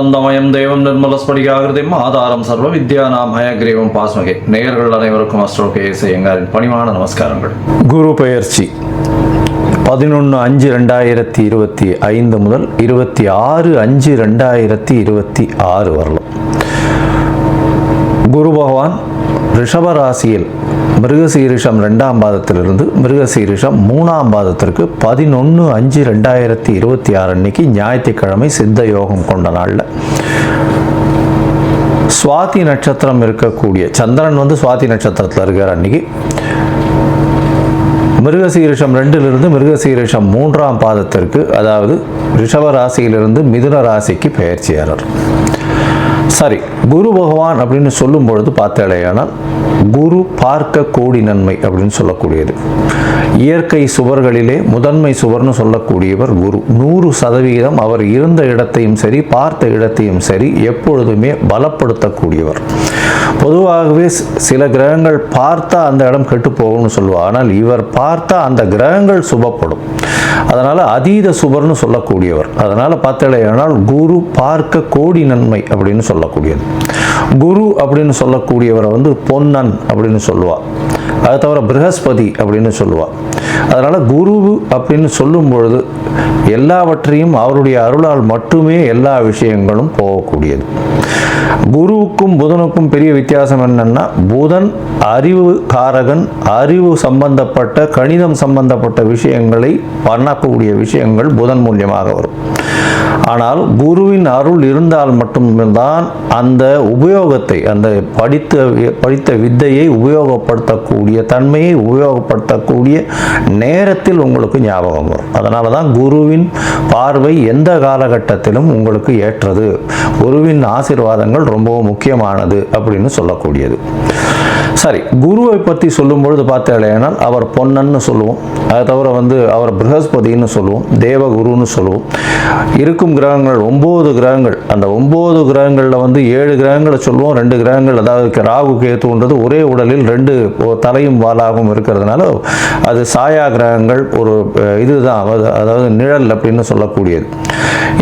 ஞானானந்தமயம் தேவம் நிர்மலஸ்படிகாகிருதிம் ஆதாரம் சர்வ வித்யானாம் ஹயக்ரீவம் பாஸ்மகே. நேயர்கள் அனைவருக்கும் அஸ்ட்ரோகேஎஸ் ஐயங்காரின் பணிவான நமஸ்காரங்கள். குரு பெயர்ச்சி 11/5/2025 முதல் 26/5/2026 வரலாம். குரு பகவான் ரிஷபராசியில் மிருகசீரிஷம் 2ஆம் பாதத்திலிருந்து மிருகசீரிஷம் 3ஆம் பாதத்திற்கு 11/5/2026 அன்னைக்கு ஞாயிற்றுக்கிழமை சித்த யோகம் கொண்ட நாளில் சுவாதி நட்சத்திரம் இருக்கக்கூடிய சந்திரன் சுவாதி நட்சத்திரத்தில் இருக்கிற அன்னைக்கு மிருகசீரிஷம் 2லிருந்து மிருகசீரிஷம் 3ஆம் பாதத்திற்கு, அதாவது ரிஷபராசியிலிருந்து மிதுன ராசிக்கு பெயர்ச்சியாளர். சரி, குரு பகவான் அப்படின்னு சொல்லும் பொழுது பார்த்தேனால் குரு பார்க்க கோடி நன்மை அப்படின்னு சொல்லக்கூடியது. இயற்கை சுவர்களிலே முதன்மை சுவர்னு சொல்லக்கூடியவர் குரு. 100% அவர் இருந்த இடத்தையும் சரி பார்த்த இடத்தையும் சரி எப்பொழுதுமே பலப்படுத்தக்கூடியவர். பொதுவாகவே சில கிரகங்கள் பார்த்தா அந்த இடம் கெட்டு போகும்னு சொல்லுவார். ஆனால் இவர் பார்த்தா அந்த கிரகங்கள் சுபப்படும். அதனால் அதீத சுபர்னு சொல்லக்கூடியவர். அதனால் பார்த்தேனால் குரு பார்க்க கோடி நன்மை அப்படின்னு சொல்லக்கூடியது. குரு அப்படின்னு சொல்லக்கூடியவரை பொன்னன் அப்படின்னு சொல்லுவாள். அதை தவிர ப்ரஹஸ்பதி அப்படின்னு சொல்லுவாள். அதனால் குரு அப்படின்னு சொல்லும் பொழுது எல்லாவற்றையும் அவருடைய அருளால் மட்டுமே எல்லா விஷயங்களும் போகக்கூடியது. குருவுக்கும் புதனுக்கும் பெரிய வித்தியாசம் என்னன்னா, புதன் அறிவு காரகன், அறிவு சம்பந்தப்பட்ட கணிதம் சம்பந்தப்பட்ட விஷயங்களை பண்ணக்கூடிய விஷயங்கள் புதன் மூலியமாக வரும். ஆனால் குருவின் அருள் இருந்தால் மட்டும்தான் அந்த உபயோகத்தை, அந்த படித்த வித்தையை உபயோகப்படுத்தக்கூடிய தன்மையை உபயோகப்படுத்தக்கூடிய நேரத்தில் உங்களுக்கு ஞாபகம் வரும். அதனால தான் குருவின் பார்வை எந்த காலகட்டத்திலும் உங்களுக்கு ஏற்றது. குருவின் ஆசீர்வாதங்கள் ரொம்பவும் முக்கியமானது அப்படின்னு சொல்லக்கூடியது. சரி, குருவை பற்றி சொல்லும் பொழுது பார்த்தேனால் அவர் பொன்னன்னு சொல்லுவோம். அதை தவிர அவர் ப்ரஹஸ்பதினு சொல்லுவோம், தேவகுருன்னு சொல்லுவோம். இருக்கும் கிரகங்கள் 9 கிரகங்கள். அந்த 9 கிரகங்களில் 7 கிரகங்களை சொல்லுவோம். 2 கிரகங்கள், அதாவது ராகு கேத்துன்றது ஒரே உடலில் 2 தலையும் வாலாகவும் இருக்கிறதுனால அது சாயா கிரகங்கள். ஒரு இதுதான், அதாவது நிழல் அப்படின்னு சொல்லக்கூடியது.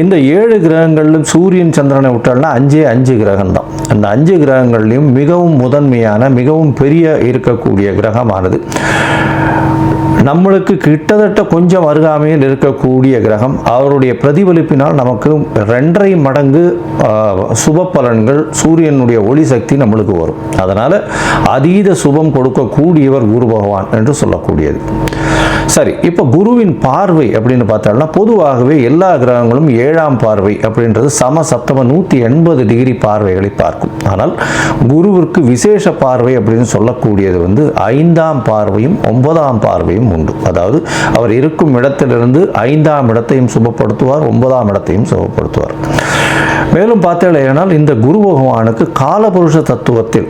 இந்த 7 கிரகங்களிலும் சூரியன் சந்திரனை விட்டால்னா 5 கிரகம் தான். அந்த 5 கிரகங்கள்லையும் மிகவும் முதன்மையான மிகவும் பெரிய இருக்கக்கூடிய கிரகமானது நம்மளுக்கு கிட்டத்தட்ட கொஞ்சம் அருகாமையில் இருக்கக்கூடிய கிரகம். அவருடைய பிரதிபலிப்பினால் நமக்கு 2.5 மடங்கு சுப பலன்கள், சூரியனுடைய ஒளி சக்தி நம்மளுக்கு வரும். அதனால் அதீத சுபம் கொடுக்கக்கூடியவர் குரு பகவான் என்று சொல்லக்கூடியது. சரி, இப்போ குருவின் பார்வை அப்படின்னு பார்த்தாலும் பொதுவாகவே எல்லா கிரகங்களும் 7ஆம் பார்வை அப்படின்றது சமசப்தம 180 டிகிரி பார்வைகளை பார்க்கும். ஆனால் குருவிற்கு விசேஷ பார்வை அப்படின்னு சொல்லக்கூடியது 5ஆம் பார்வையும் 9ஆம் பார்வையும் உண்டு. அதாவது அவர் இருக்கும் இடத்திலிருந்து 5ஆம் இடத்தையும் சுபப்படுத்துவார், 9ஆம் இடத்தையும் சுபப்படுத்துவார். மேலும் பார்த்தேனால் இந்த குரு பகவானுக்கு காலபுருஷ தத்துவத்தில்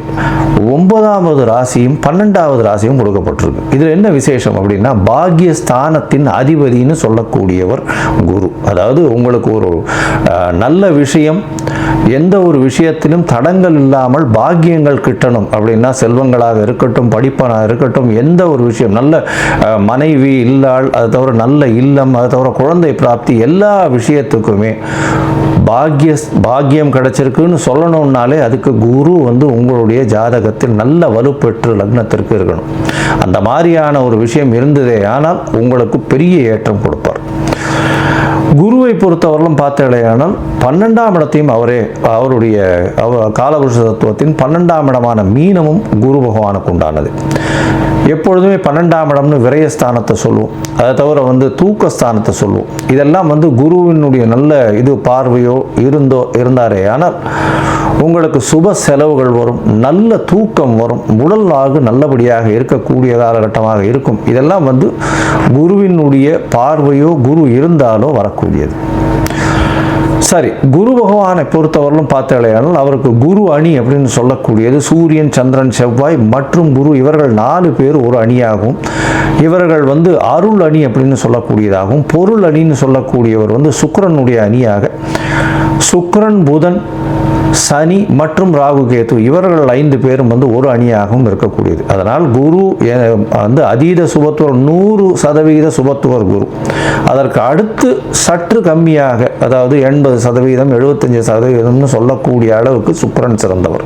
9வது ராசியும் 12வது ராசியும் கொடுக்கப்பட்டிருக்கு. இதில் என்ன விசேஷம் அப்படின்னா, பாக்யஸ்தானத்தின் அதிபதினு சொல்லக்கூடியவர் குரு. அதாவது உங்களுக்கு ஒரு நல்ல விஷயம், எந்த ஒரு விஷயத்திலும் தடங்கள் இல்லாமல் பாக்கியங்கள் கிட்டணும் அப்படின்னா, செல்வங்களாக இருக்கட்டும், படிப்பனாக இருக்கட்டும், எந்த ஒரு விஷயம், நல்ல மனைவி இல்லாள், அதை தவிர நல்ல இல்லம், அதை தவிர குழந்தை பிராப்தி, எல்லா விஷயத்துக்குமே பாக்கியம் கிடைச்சிருக்குன்னு சொல்லணும்னாலே அதுக்கு குரு உங்களுடைய ஜாதகத்தில் நல்ல வலுப்பெற்று லக்னத்திற்கு இருக்கணும். அந்த மாதிரியான ஒரு விஷயம் இருந்ததே ஆனால் உங்களுக்கு பெரிய ஏற்றம் கொடுப்பார். குருவை பொறுத்தவரையிலும் பார்த்தேனால் 12ஆம் இடத்தையும் அவருடைய காலபுருஷ தத்துவத்தின் 12ஆம் இடமான மீனமும் குரு பகவானுக்கு உண்டானது. எப்பொழுதுமே 12ஆம் இடம்னு விரயஸ்தானத்தை சொல்லுவோம். அதை தவிர தூக்கஸ்தானத்தை சொல்லுவோம். இதெல்லாம் குருவினுடைய நல்ல பார்வையோ இருந்தாரே ஆனால் உங்களுக்கு சுப செலவுகள் வரும், நல்ல தூக்கம் வரும், உடலாக நல்லபடியாக இருக்கக்கூடிய காலகட்டமாக இருக்கும். இதெல்லாம் குருவினுடைய பார்வையோ குரு இருந்தாலோ வரக்கூடியது. சரி, குரு பகவானை பொறுத்தவரையிலும் பார்த்தேனால் அவருக்கு குரு அணி அப்படின்னு சொல்லக்கூடியது சூரியன், சந்திரன், செவ்வாய் மற்றும் குரு, இவர்கள் 4 பேர் ஒரு அணியாகவும், இவர்கள் அருள் அணி அப்படின்னு சொல்லக்கூடியதாகவும், பொருள் அணின்னு சொல்லக்கூடியவர் சுக்கிரனுடைய அணியாக, சுக்கிரன், புதன், சனி மற்றும் ராகு கேது இவர்கள் 5 பேரும் ஒரு அணியாகவும் இருக்கக்கூடியது. அதனால் குரு அதீத சுபத்துவர் 100% சுபத்துவர் குரு. அதற்கு அடுத்து சற்று கம்மியாக, அதாவது 80%, 75% சொல்லக்கூடிய அளவுக்கு சுக்கிரன் சிறந்தவர்.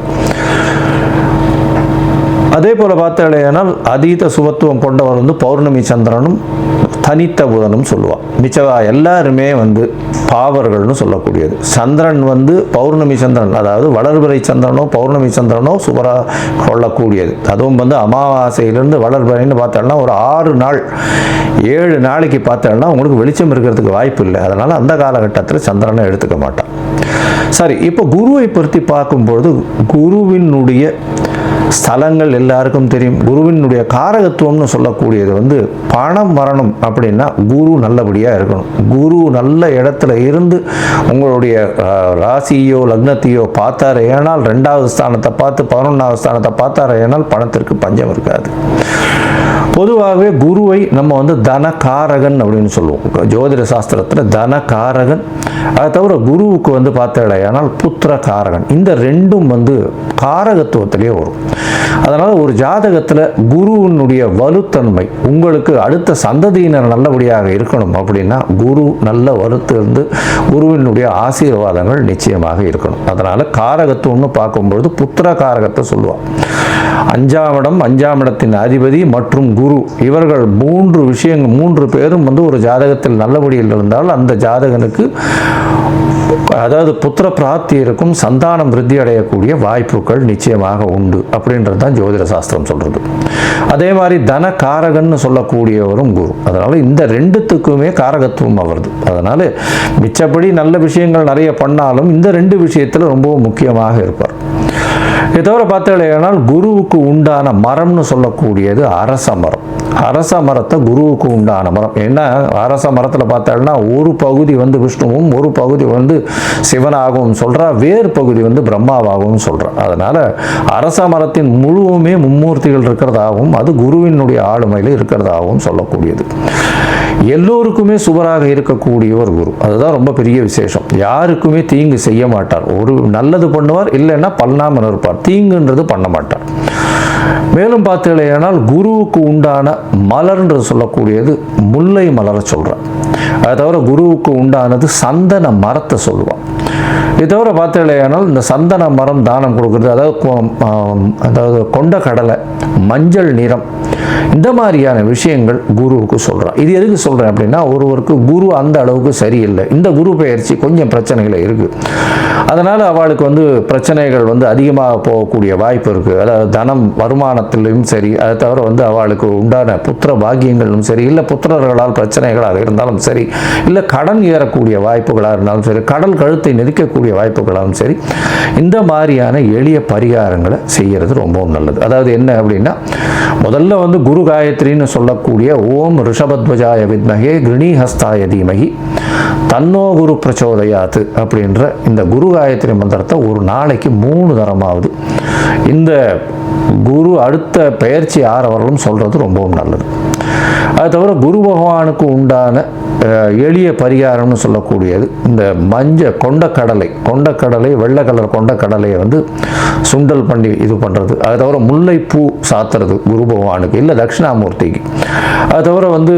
அதே போல் பார்த்தாலேயானால் அதீத சுபத்துவம் கொண்டவர் வந்து பௌர்ணமி சந்திரனும் தனித்த புதனும் சொல்லுவாள். மிச்சவா எல்லாருமே வந்து பாவர்கள்னு சொல்லக்கூடியது. சந்திரன் வந்து பௌர்ணமி சந்திரன், அதாவது வளர்பிறை சந்திரனோ பௌர்ணமி சந்திரனோ சுபராக கொள்ளக்கூடியது. அதுவும் வந்து அமாவாசையிலிருந்து வளர்பிறைன்னு பார்த்தோம்னா ஒரு 6 நாள் 7 நாளைக்கு பார்த்தோம்னா உங்களுக்கு வெளிச்சம் இருக்கிறதுக்கு வாய்ப்பு இல்லை. அதனால் அந்த காலகட்டத்தில் சந்திரனை எடுத்துக்க மாட்டான். சரி, இப்போ குருவை பற்றி பார்க்கும்பொழுது குருவினுடைய ஸ்தலங்கள் எல்லாருக்கும் தெரியும். குருவினுடைய காரகத்துவம்னு சொல்லக்கூடியது வந்து பணம் வரணும் அப்படின்னா குரு நல்லபடியாக இருக்கணும். குரு நல்ல இடத்துல இருந்து உங்களுடைய ராசியோ லக்னத்தையோ பார்த்தாரு ஏனால் 2வது ஸ்தானத்தை பார்த்து 11வது ஸ்தானத்தை பார்த்தாரு ஏனால் பணத்திற்கு பஞ்சம் இருக்காது. பொதுவாகவே குருவை நம்ம வந்து தனகாரகன் அப்படின்னு சொல்லுவோம். ஜோதிட சாஸ்திரத்தில் தனகாரகன். அதை தவிர குருவுக்கு வந்து பார்த்தாலேயானால் புத்திர காரகன். இந்த ரெண்டும் வந்து காரகத்துவத்திலே வரும். அதனால் ஒரு ஜாதகத்தில் குருவினுடைய வலுத்தன்மை உங்களுக்கு அடுத்த சந்ததியினர் நல்லபடியாக இருக்கணும் அப்படின்னா குரு நல்ல வலுத்திருந்து குருவினுடைய ஆசீர்வாதங்கள் நிச்சயமாக இருக்கணும். அதனால் காரகத்துவம்னு பார்க்கும்பொழுது புத்திர காரகத்தை சொல்லுவாள். 5ஆம் இடம், 5ஆம் இடத்தின் அதிபதி மற்றும் குரு, இவர்கள் 3 பேரும் வந்து ஒரு ஜாதகத்தில் நல்லபடியில் இருந்தால் அந்த ஜாதகனுக்கு அதாவது புத்திர பிராப்தி இருக்கும், சந்தானம் விருத்தி அடையக்கூடிய வாய்ப்புகள் நிச்சயமாக உண்டு அப்படின்றது தான் ஜோதிட சாஸ்திரம் சொல்றது. அதே மாதிரி தன காரகன்னு சொல்லக்கூடியவரும் குரு. அதனால இந்த 2த்துக்குமே காரகத்துவம் வருது. அதனால மிச்சப்படி நல்ல விஷயங்கள் நிறைய பண்ணாலும் இந்த 2 விஷயத்தில் ரொம்பவும் முக்கியமாக இருப்பார். இதை தவிர பார்த்தாலேயானால் குருவுக்கு உண்டான மரம்னு சொல்லக்கூடியது அரச மரம். அரச மரத்தை குருவுக்கு உண்டான மரம். ஏன்னா அரச மரத்தில் பார்த்தாங்கன்னா ஒரு பகுதி வந்து விஷ்ணுவும் ஒரு பகுதி வந்து சிவனாகவும் சொல்கிறா, வேறு பகுதி வந்து பிரம்மாவாகவும் சொல்கிறா. அதனால் அரச மரத்தின் முழுவுமே மும்மூர்த்திகள் இருக்கிறதாகவும் அது குருவினுடைய ஆளுமையில் இருக்கிறதாகவும் சொல்லக்கூடியது. எல்லோருக்குமே சுவராக இருக்கக்கூடியவர் குரு. அதுதான் ரொம்ப பெரிய விசேஷம். யாருக்குமே தீங்கு செய்ய மாட்டார். ஒரு நல்லது பண்ணுவார், இல்லைன்னா பண்ணாமல் இருப்பார். தீங்குன்றது பண்ண மாட்டார். மேலும் பார்த்தீங்களேனால் குருவுக்கு உண்டான மலர்ன்றது சொல்லக்கூடியது முல்லை மலரை சொல்கிறார். அதை தவிர குருவுக்கு உண்டானது சந்தன மரத்தை சொல்லுவான். இதை தவிர பார்த்தீங்களேனால் இந்த சந்தன மரம் தானம் கொடுக்குறது, அதாவது கொண்ட கடலை, மஞ்சள் நிறம், இந்த மாதிரியான விஷயங்கள் குருவுக்கு சொல்கிறான். இது எதுக்கு சொல்கிறேன் அப்படின்னா ஒருவருக்கு குரு அந்த அளவுக்கு சரியில்லை, இந்த குரு பெயர்ச்சி கொஞ்சம் பிரச்சனைகள் இருக்குது, அதனால் அவளுக்கு வந்து பிரச்சனைகள் வந்து அதிகமாக போகக்கூடிய வாய்ப்பு இருக்குது. அதாவது தனம் வருமானத்திலும் சரி, அதை தவிர வந்து அவளுக்கு உண்டான புத்திர பாக்கியங்களும் சரி, இல்லை புத்திரர்களால் பிரச்சனைகளாக இருந்தாலும் சரி, இல்லை கடன் ஏறக்கூடிய வாய்ப்புகளாக இருந்தாலும் சரி, கடல் கழுத்தை நெருக்கக்கூடிய வாய்ப்புகளாகவும் சரி, இந்த மாதிரியான எளிய பரிகாரங்களை செய்கிறது ரொம்பவும் நல்லது. அதாவது என்ன அப்படின்னா முதல்ல வந்து குரு காயத்ரின்னு சொல்லக்கூடிய ஓம் ரிஷபத்வஜாய வித்மகே கிருணிஹஸ்தாய தீமகி தன்னோ குரு பிரச்சோதயாத்து அப்படின்ற இந்த குரு காயத்ரி மந்திரத்தை ஒரு நாளைக்கு 3 தரமாவது இந்த குரு அடுத்த பெயர்ச்சி ஆறவர்களும் சொல்கிறது ரொம்பவும் நல்லது. அது தவிர குரு பகவானுக்கு உண்டான எளிய பரிகாரம்னு சொல்லக்கூடியது இந்த கொண்டக்கடலை வெள்ளை கலர் கொண்டக்கடலையை வந்து சுண்டல் பண்ணி இது பண்ணுறது. அது தவிர முல்லைப்பூ சாத்துறது குரு பகவானுக்கு, இல்லை தட்சிணாமூர்த்திக்கு. அது தவிர வந்து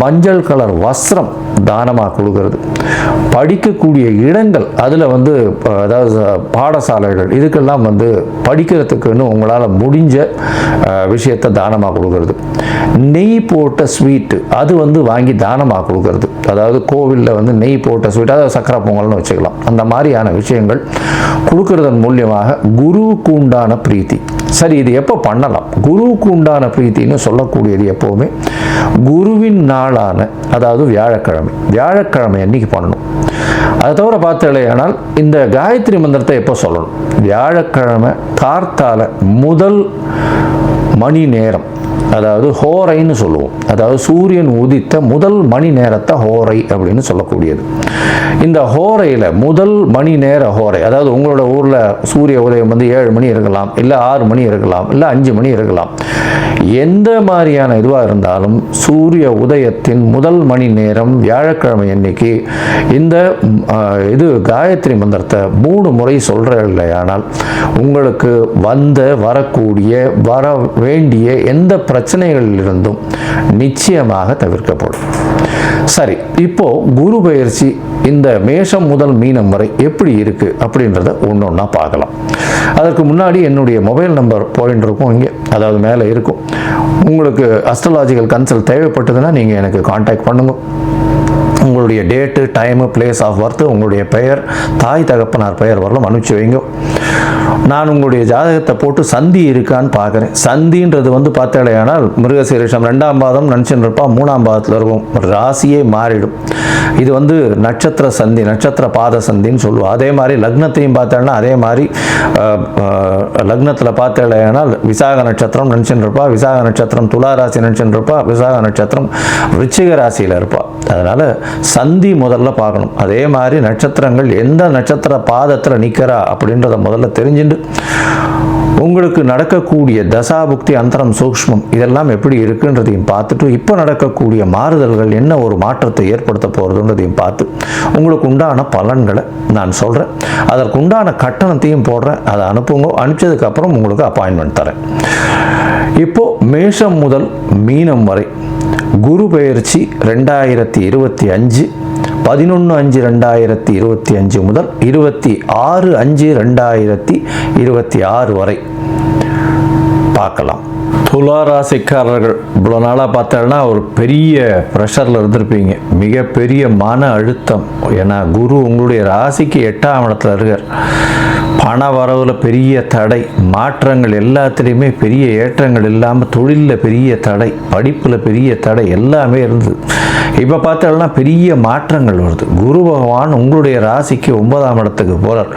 மஞ்சள் கலர் வஸ்திரம் தானமாக கொடுக்கறது. படிக்கக்கூடிய இடங்கள் அதில் வந்து அதாவது பாடசாலைகள் இதுக்கெல்லாம் வந்து படிக்கிறதுக்குன்னு உங்களால் முடிஞ்ச விஷயத்தை தானமாக கொடுக்கறது. நெய் போட்ட ஸ்வீட்டு அது வந்து வாங்கி தானமாக கொடுக்கறது. அதாவது கோவிலில் வந்து நெய் போட்ட ஸ்வீட், அதாவது சக்கரை பொங்கல்னு வச்சுக்கலாம். அந்த மாதிரியான விஷயங்கள் கொடுக்கறதன் மூலியமாக குருவுக்கு உண்டான பிரீத்தி. சரி, இது எப்போ பண்ணலாம்? குருவுக்கு உண்டான பிரீத்தின்னு சொல்லக்கூடியது எப்போவுமே குருவின் நாளான அதாவது வியாழக்கிழமை அன்னைக்கு பண்ணணும். அதை தவிர பார்த்தேனால் இந்த காயத்ரி மந்திரத்தை எப்போ சொல்லணும்? வியாழக்கிழமை கார்த்தால முதல் மணி நேரம், அதாவது ஹோரைன்னு சொல்லுவோம். அதாவது சூரியன் உதித்த முதல் மணி நேரத்தை ஹோரை அப்படின்னு சொல்லக்கூடியது. இந்த ஹோரையில் முதல் மணி நேர ஹோரை, அதாவது உங்களோட ஊரில் சூரிய உதயம் வந்து 7 மணி இருக்கலாம், இல்லை 6 மணி இருக்கலாம், இல்லை 5 மணி இருக்கலாம். எந்த மாதிரியான இதுவாக இருந்தாலும் சூரிய உதயத்தின் முதல் மணி நேரம் வியாழக்கிழமை அன்னைக்கு இந்த இது காயத்ரி மந்திரத்தை 3 முறை சொல்கிற இல்லையானால் உங்களுக்கு வரக்கூடிய வேண்டிய எந்த பிரச்சனைகளிலிருந்தும் நிச்சயமாக தவிர்க்கப்படும். சரி, இப்போ குரு பயிற்சி இந்த மேஷம் முதல் மீனம் வரை எப்படி இருக்கு அப்படின்றத ஒன்றா பார்க்கலாம். அதற்கு முன்னாடி என்னுடைய மொபைல் நம்பர் பாயிண்ட் இருக்கும் இங்கே, அதாவது மேலே இருக்கும். உங்களுக்கு அஸ்ட்ராலாஜிக்கல் கன்சல்ட் தேவைப்பட்டதுன்னா நீங்கள் எனக்கு காண்டாக்ட் பண்ணுங்க. உங்களுடைய date, time, place of birth, உங்களுடைய பெயர், தாய் தகப்பனார் பெயர் வரலாம் அனுப்பிச்சு வைங்க. நான் உங்களுடைய ஜாதகத்தை போட்டு சந்தி இருக்கான்னு பார்க்குறேன். சந்தின்றது பார்த்தாலேயானால் மிருகசீரிஷம் 2ஆம் பாதம் நினச்சின்னு இருப்பா, 3ஆம் பாதத்தில் இருக்கும், ராசியே மாறிடும். இது நட்சத்திர சந்தி, நட்சத்திர பாத சந்தின்னு சொல்லுவோம். அதே மாதிரி லக்னத்தையும் பார்த்தேன்னா அதே மாதிரி லக்னத்தில் பார்த்தேனால் விசாக நட்சத்திரம் நினச்சின்னு இருப்பா, விசாக நட்சத்திரம் துலா ராசி நினச்சின்னு இருப்பா, விசாக நட்சத்திரம் விருச்சிக ராசியில் இருப்பா. அதனால் சந்தி முதல்ல பார்க்கணும். அதே மாதிரி நட்சத்திரங்கள் எந்த நட்சத்திர பாதத்தில் நிற்கிறா அப்படின்றத முதல்ல தெரிஞ்சுட்டு உங்களுக்கு நடக்கக்கூடிய தசாபுக்தி, அந்தரம், சூக்ஷ்மம் இதெல்லாம் எப்படி இருக்குன்றதையும் பார்த்துட்டு இப்போ நடக்கக்கூடிய மாறுதல்கள் என்ன ஒரு மாற்றத்தை ஏற்படுத்த போகிறதுன்றதையும் பார்த்து உங்களுக்கு உண்டான பலன்களை நான் சொல்கிறேன். அதற்கு உண்டான கட்டணத்தையும் போடுறேன். அதை அனுப்புங்க. அனுப்பிச்சதுக்கப்புறம் உங்களுக்கு அப்பாயின்மெண்ட் தரேன். இப்போது மேஷம் முதல் மீனம் வரை குரு பெயர்ச்சி 2025 11/5/2025 முதல் 26/5/2026 வரை பார்க்கலாம். துலா ராசிக்காரர்கள் இவ்வளோ நாளாக பார்த்தோன்னா ஒரு பெரிய ப்ரெஷரில் இருந்திருப்பீங்க, மிகப்பெரிய மன அழுத்தம். ஏன்னா குரு உங்களுடைய ராசிக்கு 8ஆம் இடத்துல இருக்கார். பண வரவில் பெரிய தடை, மாற்றங்கள் எல்லாத்துலேயுமே பெரிய ஏற்றங்கள் இல்லாமல், தொழிலில் பெரிய தடை, படிப்பில் பெரிய தடை எல்லாமே இருந்தது. இப்போ பார்த்தோம்னா பெரிய மாற்றங்கள் வருது. குரு பகவான் உங்களுடைய ராசிக்கு 9ஆம் இடத்துக்கு போகிறார்.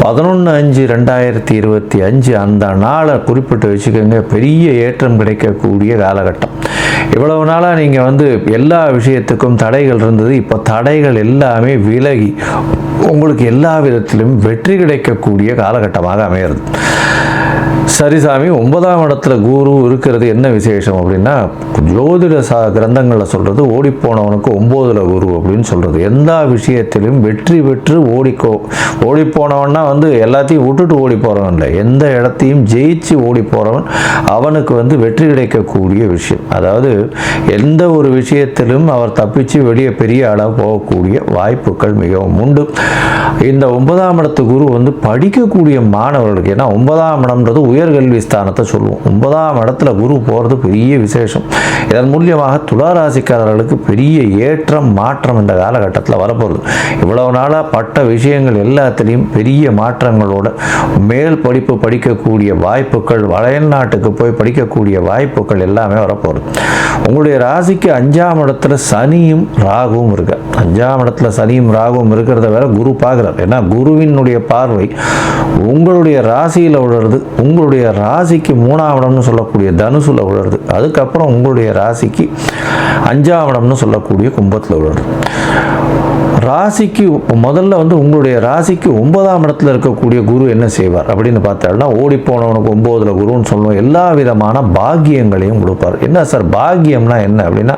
11/5/2025 அந்த நாளை குறிப்பிட்டு வச்சுக்கோங்க. பெரிய ஏற்றம் கிடைக்கக்கூடிய காலகட்டம். இவ்வளவு நாளாக நீங்கள் எல்லா விஷயத்துக்கும் தடைகள் இருந்தது. இப்போ தடைகள் எல்லாமே விலகி உங்களுக்கு எல்லா விதத்திலும் வெற்றி கிடைக்கக்கூடிய காலகட்டமாக அமையிறது. சரி சாமி, 9ஆம் இடத்துல குரு இருக்கிறது என்ன விசேஷம் அப்படின்னா, ஜோதிட கிரந்தங்களில் சொல்கிறது ஓடிப்போனவனுக்கு 9ல் குரு அப்படின்னு சொல்கிறது. எந்த விஷயத்திலும் வெற்றி பெற்று ஓடிப்போனவன்னா எல்லாத்தையும் விட்டுட்டு ஓடி போகிறவன் இல்லை, எந்த இடத்தையும் ஜெயிச்சு ஓடி போகிறவன் அவனுக்கு வெற்றி கிடைக்கக்கூடிய விஷயம். அதாவது எந்த ஒரு விஷயத்திலும் அவர் தப்பிச்சு வெளியே பெரிய அளவு போகக்கூடிய வாய்ப்புகள் மிகவும் உண்டு. இந்த 9ஆம் இடத்து குரு படிக்கக்கூடிய மாணவர்களுக்கு, ஏன்னா 9ஆம் இடம்ன்றது உயர்கல்வி ஸ்தானத்தை சொல்லுவோம். 9ஆம் இடத்துல குரு போகிறது பெரிய விசேஷம். இதன் மூலியமாக துலா ராசிக்காரர்களுக்கு பெரிய ஏற்றம், மாற்றம் இந்த காலகட்டத்தில் வரப்போகுது. இவ்வளவு நாளாக பட்ட விஷயங்கள் எல்லாத்திலையும் பெரிய மாற்றங்களோட மேல் படிப்பு படிக்கக்கூடிய வாய்ப்புகள், வளைநாட்டுக்கு போய் படிக்கக்கூடிய வாய்ப்புகள் எல்லாமே வரப்போகுது. உங்களுடைய ராசிக்கு 5ஆம் இடத்துல சனியும் ராகுவும் இருக்கு. 5ஆம் இடத்துல சனியும் ராகுவும் இருக்கிறத வேற குரு பார்க்குறார். ஏன்னா குருவினுடைய பார்வை உங்களுடைய ராசியில் விழுறது, உங்களுடைய ராசிக்கு 3ஆம் இடம்னு சொல்லக்கூடிய தனுசுல விழுறது, அதுக்கப்புறம் உங்களுடைய ராசிக்கு 5ஆம் இடம்னு சொல்லக்கூடிய கும்பத்தில் விழுறது. ராசிக்கு முதல்ல உங்களுடைய ராசிக்கு 9ஆம் இடத்துல இருக்கக்கூடிய குரு என்ன செய்வார் அப்படின்னு பார்த்தோம்னா, ஓடி போனவனுக்கு 9ல் குருன்னு சொல்லுவோம். எல்லா விதமான பாக்கியங்களையும் கொடுப்பார். என்ன சார் பாக்கியம்னா என்ன அப்படின்னா,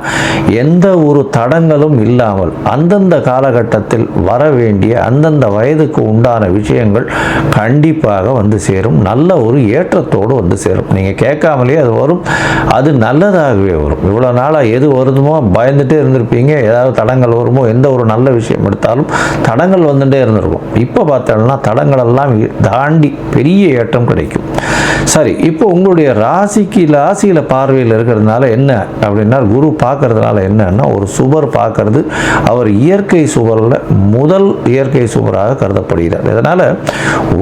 எந்த ஒரு தடங்களும் இல்லாமல் அந்தந்த காலகட்டத்தில் வர வேண்டிய அந்தந்த வயதுக்கு உண்டான விஷயங்கள் கண்டிப்பாக சேரும். நல்ல ஒரு ஏற்றத்தோடு சேரும். நீங்கள் கேட்காமலே அது வரும். அது நல்லதாகவே வரும். இவ்வளோ நாளாக எது வருதுமோ பயந்துட்டே இருந்திருப்பீங்க. ஏதாவது தடங்கள் வருமோ, எந்த ஒரு நல்ல விஷயம் எடுத்தாலும் தடங்கள் வந்துட்டே இருந்திருக்கும். இப்போ பார்த்தோம்னா தடங்களெல்லாம் தாண்டி பெரிய ஏற்றம் கிடைக்கும். சரி, இப்போ உங்களுடைய ராசியில் பார்வையில் இருக்கிறதுனால என்ன அப்படின்னா, குரு பார்க்கறதுனால என்னன்னா, ஒரு சுபர் பார்க்கறது அவர் இயற்கை சுபரில் முதல் இயற்கை சுபராக கருதப்படுகிறார். இதனால்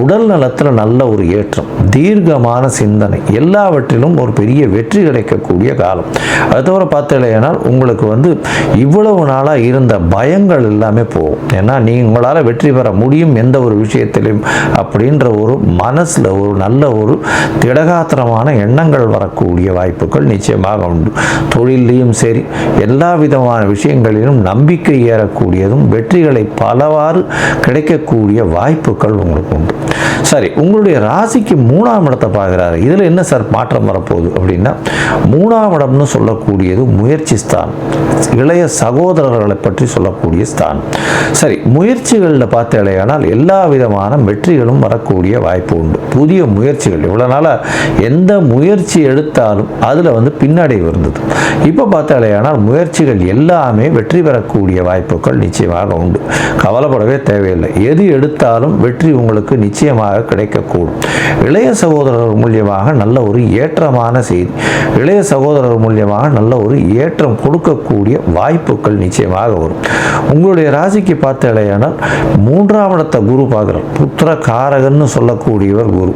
உடல் நலத்தில் நல்ல ஒரு ஏற்றம், தீர்க்கமான சிந்தனை, எல்லாவற்றிலும் ஒரு பெரிய வெற்றி கிடைக்கக்கூடிய காலம். அது தவிர பார்த்தீங்கன்னா உங்களுக்கு இவ்வளவு நாளாக இருந்த பயங்கள் எல்லாமே போகும். ஏன்னா உங்களால் வெற்றி பெற முடியும் எந்த ஒரு விஷயத்திலும் அப்படின்ற ஒரு மனசில் ஒரு நல்ல ஒரு திடகாத்திரமான எண்ணங்கள் வரக்கூடிய வாய்ப்புகள் நிச்சயமாக உண்டு. தொழிலையும் சரி, எல்லா விதமான விஷயங்களிலும் நம்பிக்கை ஏறக்கூடியதும் வெற்றிகளை பலவாறு கிடைக்கக்கூடிய வாய்ப்புகள் உங்களுக்கு உண்டு. சரி, உங்களுடைய ராசிக்கு 3ஆம் இடத்தை பார்க்குறாரு. இதில் என்ன சார் மாற்றம் வரப்போகுது அப்படின்னா, 3ஆம் இடம்னு சொல்லக்கூடியது முயற்சி ஸ்தானம், இளைய சகோதரர்களை பற்றி சொல்லக்கூடிய ஸ்தானம். சரி, முயற்சிகளில் பார்த்தேனால் எல்லா விதமான வெற்றிகளும் வரக்கூடிய வாய்ப்பு உண்டு. புதிய முயற்சிகள், இவ்வளோ நாளாக அதனால் எந்த முயற்சி எடுத்தாலும் அதில் வந்து பின்னடைவு இருந்தது. இப்போ பார்த்தாலேயானால் முயற்சிகள் எல்லாமே வெற்றி பெறக்கூடிய வாய்ப்புகள் நிச்சயமாக உண்டு. கவலைப்படவே தேவையில்லை. எது எடுத்தாலும் வெற்றி உங்களுக்கு நிச்சயமாக கிடைக்கக்கூடும். இளைய சகோதரர் மூலியமாக நல்ல ஒரு ஏற்றமான செய்தி, இளைய சகோதரர் மூலியமாக நல்ல ஒரு ஏற்றம் கொடுக்கக்கூடிய வாய்ப்புகள் நிச்சயமாக வரும். உங்களுடைய ராசிக்கு பார்த்தாலேயானால் 3ஆம் இடத்தை குரு பார்க்குறார். புத்திர காரகன்னு சொல்லக்கூடியவர் குரு.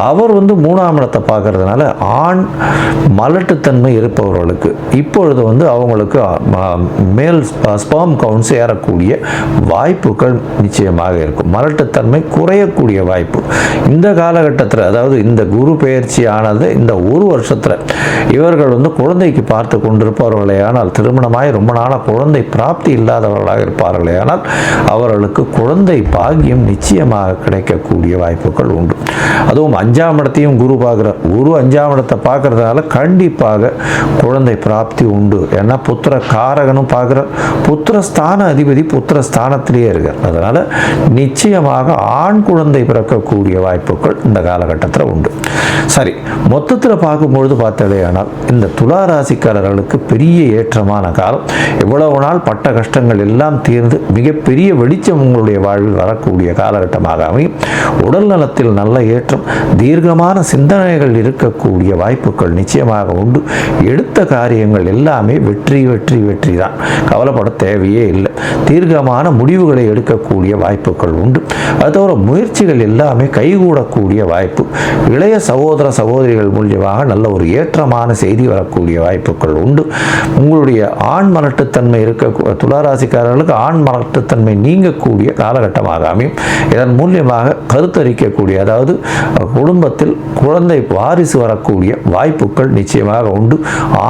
அவர் வந்து 3ஆம் இடத்தை பார்க்கறதுனால ஆண் மலட்டுத்தன்மை இருப்பவர்களுக்கு இப்பொழுது வந்து அவங்களுக்கு மேல் ஸ்பெர்ம் கவுண்ட்ஸ் ஏறக்கூடிய வாய்ப்புகள் நிச்சயமாக இருக்கும். மலட்டுத்தன்மை குறையக்கூடிய வாய்ப்பு இந்த காலகட்டத்தில், அதாவது இந்த குரு பெயர்ச்சி ஆனது இந்த ஒரு வருஷத்தில் இவர்கள் வந்து குழந்தைக்கு பார்த்து கொண்டிருப்பவர்களே ஆனால், திருமணமாய் ரொம்ப நாளாக குழந்தை பிராப்தி இல்லாதவர்களாக இருப்பார்களே ஆனால் அவர்களுக்கு குழந்தை பாக்கியம் நிச்சயமாக கிடைக்கக்கூடிய வாய்ப்புகள் உண்டு. அதுவும் 5ஆம் இடத்தையும் குரு பார்க்குறார். குரு 5ஆம் இடத்தை பார்க்கறதுனால கண்டிப்பாக குழந்தை பிராப்தி உண்டு. ஏன்னா புத்திர காரகனும் பார்க்குறார். புத்திரஸ்தான அதிபதி புத்திரஸ்தானத்திலேயே இருக்கார். அதனால் நிச்சயமாக ஆண் குழந்தை பிறக்கக்கூடிய வாய்ப்புகள் இந்த காலகட்டத்தில் உண்டு. சரி, மொத்தத்தில் பார்க்கும்பொழுது பார்த்தாலே ஆனால் இந்த துலா ராசிக்காரர்களுக்கு பெரிய ஏற்றமான காலம். எவ்வளவு நாள் பட்ட கஷ்டங்கள் எல்லாம் தீர்ந்து மிகப்பெரிய வெளிச்சம் உங்களுடைய வாழ்வில் வரக்கூடிய காலகட்டமாக அமையும். உடல் நலத்தில் நல்ல ஏற்றம், தீர்க்கமான சிந்தனைகள் இருக்கக்கூடிய வாய்ப்புகள் நிச்சயமாக உண்டு. எடுத்த காரியங்கள் எல்லாமே வெற்றி வெற்றி வெற்றி தான். கவலைப்பட தேவையே இல்லை. தீர்க்கமான முடிவுகளை எடுக்கக்கூடிய வாய்ப்புகள் உண்டு. அதோட முயற்சிகள் எல்லாமே கைகூடக்கூடிய வாய்ப்பு. இளைய சகோதர சகோதரிகள் மூலியமாக நல்ல ஒரு ஏற்றமான செய்தி வரக்கூடிய வாய்ப்புகள் உண்டு. உங்களுடைய ஆண் மலட்டுத்தன்மை இருக்க துளாராசிக்காரர்களுக்கு ஆண் மலட்டுத்தன்மை நீங்கக்கூடிய காலகட்டமாக அமையும். இதன் மூலியமாக கருத்தரிக்கக்கூடிய, அதாவது குடும்பத்தில் குழந்தை வாரிசு வரக்கூடிய வாய்ப்புகள் நிச்சயமாக உண்டு.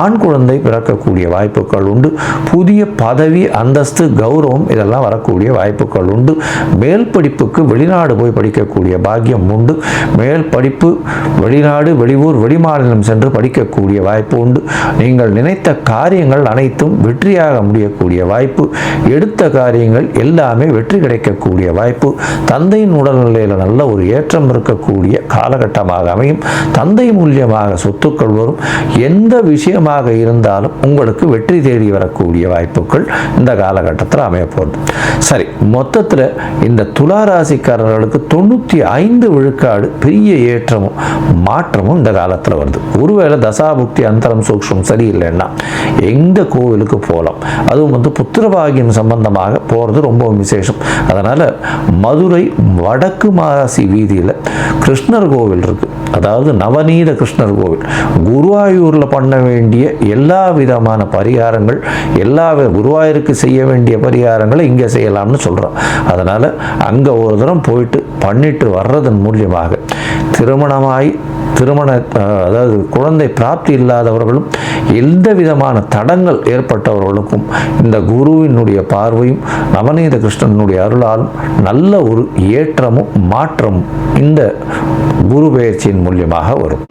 ஆண் குழந்தை பிறக்கக்கூடிய வாய்ப்புகள் உண்டு. புதிய பதவி, அந்தஸ்து, கௌரவம் இதெல்லாம் வரக்கூடிய வாய்ப்புகள் உண்டு. மேல் படிப்புக்கு வெளிநாடு போய் படிக்கக்கூடிய பாக்கியம் உண்டு. மேல் படிப்பு வெளிநாடு, வெளியூர், வெளிமாநிலம் சென்று படிக்கக்கூடிய வாய்ப்பு உண்டு. நீங்கள் நினைத்த காரியங்கள் அனைத்தும் வெற்றியாக முடியக்கூடிய வாய்ப்பு. எடுத்த காரியங்கள் எல்லாமே வெற்றி கிடைக்கக்கூடிய வாய்ப்பு. தந்தையின் உடல்நிலையில் நல்ல ஒரு ஏற்றம் இருக்கக்கூடிய காலகட்டமாக அமையும். தந்தை மூலியமாக சொத்துக்கள் வரும். எந்த விஷயமாக இருந்தாலும் உங்களுக்கு வெற்றி தேடி வரக்கூடிய வாய்ப்புகள் இந்த காலகட்டத்தில் அமையப்போகுது. சரி, மொத்தத்தில் இந்த துலா ராசிக்காரர்களுக்கு 95 விழுக்காடு பெரிய ஏற்றமும் மாற்றமும் இந்த காலத்தில் வருது. ஒருவேளை தசாபுக்தி அந்தரம் சூக்ஷ்மம் சரியில்லைன்னா எந்த கோவிலுக்கு போகலாம். அதுவும் வந்து புத்திரபாகியம் சம்பந்தமாக போகிறது ரொம்ப விசேஷம். அதனால் மதுரை வடக்கு மாசி வீதியில் கிருஷ்ணர் கோவில் இருக்குது. அதாவது நவநீத கிருஷ்ணர் கோவில். குருவாயூரில் பண்ண வேண்டிய எல்லா விதமான பரிகாரங்கள், குருவாயூருக்கு செய்ய வேண்டிய பரிகாரங்களை இங்கே செய்யலாம்னு சொல்கிறோம். அதனால் அங்கே ஒரு தரம் போயிட்டு பண்ணிட்டு வர்றதன் மூலியமாக அதாவது குழந்தை பிராப்தி இல்லாதவர்களும் எந்த விதமான தடங்கள் ஏற்பட்டவர்களுக்கும் இந்த குருவினுடைய பார்வையும் நவநீத கிருஷ்ணனுடைய அருளாலும் நல்ல ஒரு ஏற்றமும் மாற்றமும் இந்த குரு பெயர்ச்சியின் மூலியமாக வரும்.